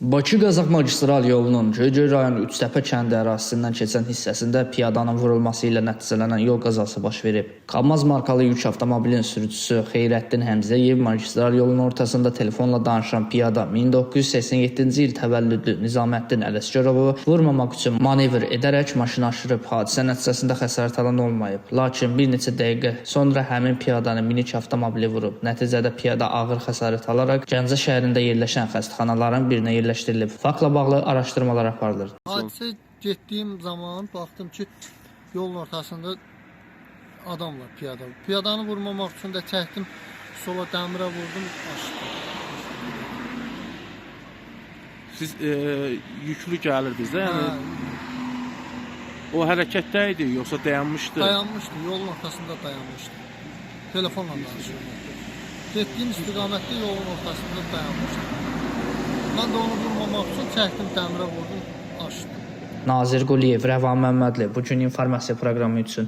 Bakı-Qazax magistral yolunun Göygöl rayonu Üçtəpə kəndi ərazisindən keçən hissəsində piyadanın vurulması ilə nəticələnən yol qəzası baş verib. KAMAZ markalı yük avtomobilin sürücüsü Xeyrəddin Həmzəyev magistral yolun ortasında telefonla danışan piyada 1987-ci il təvəllüdlü Nizaməddin Ələsgərovu vurmamaq üçün manevr edərək maşını aşırıb. Hadisə nəticəsində xəsarət alan olmayıb. Lakin bir neçə dəqiqə sonra həmin piyadanı minik avtomobili vurub. Nəticədə piyada ağır xəsarət alaraq Gəncə şəhərində yerləşən xəstəxanaların birinə yerləşdirilib. Faktla bağlı araşdırmalar aparılır. Hadisə getdiyim zaman baxdım ki, yolun ortasında adam var, piyada. Piyadanı vurmamaq üçün də çəkdim, sola dəmirə vurdum, aşdım. Siz yüklü gəlirdiniz də, yəni o hərəkətdə idi, yoxsa dayanmışdı? Dayanmışdı, yolun ortasında dayanmışdı. Telefonla danışırdım. Getdiyim istiqamətdə yolun ortasında dayanmışdı. Mən də onu vurmamaq üçün çəkdim, dəmirə vurdum, aşdım. Nazir Quliyev, Rəvan Məmmədli, bugün informasiya proqramı üçün.